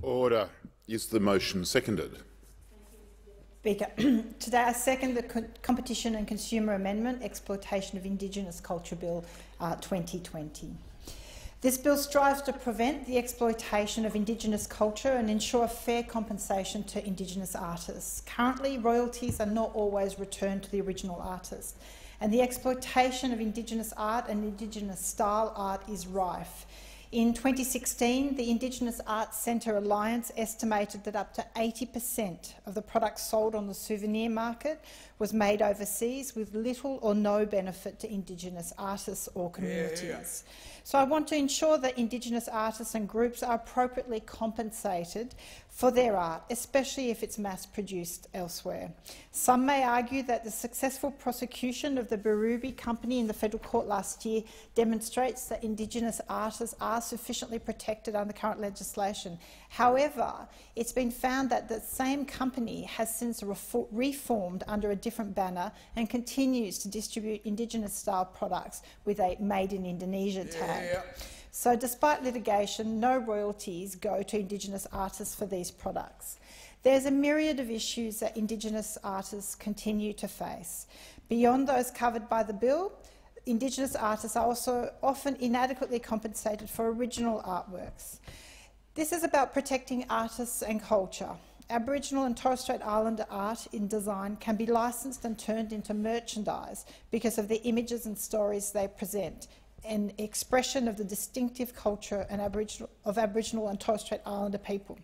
Order. Is the motion seconded? Speaker, today I second the Competition and Consumer Amendment, Exploitation of Indigenous Culture Bill 2020. This bill strives to prevent the exploitation of Indigenous culture and ensure fair compensation to Indigenous artists. Currently, royalties are not always returned to the original artist, and the exploitation of Indigenous art and Indigenous style art is rife. In 2016, the Indigenous Arts Centre Alliance estimated that up to 80% of the products sold on the souvenir market was made overseas with little or no benefit to Indigenous artists or communities. So I want to ensure that Indigenous artists and groups are appropriately compensated for their art, especially if it's mass-produced elsewhere. Some may argue that the successful prosecution of the Berube Company in the federal court last year demonstrates that Indigenous artists are sufficiently protected under current legislation. However, it's been found that the same company has since reformed under a different banner and continues to distribute Indigenous-style products with a Made in Indonesia tag. So despite litigation, no royalties go to Indigenous artists for these products. There's a myriad of issues that Indigenous artists continue to face. Beyond those covered by the bill, Indigenous artists are also often inadequately compensated for original artworks. This is about protecting artists and culture. Aboriginal and Torres Strait Islander art in design can be licensed and turned into merchandise because of the images and stories they present, an expression of the distinctive culture of Aboriginal and Torres Strait Islander people.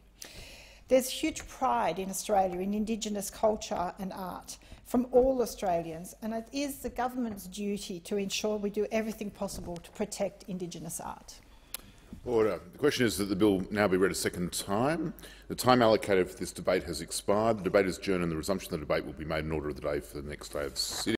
There's huge pride in Australia in Indigenous culture and art from all Australians, and it is the government's duty to ensure we do everything possible to protect Indigenous art. Order. The question is that the bill now be read a second time. The time allocated for this debate has expired. The debate is adjourned and the resumption of the debate will be made in order of the day for the next day of sitting.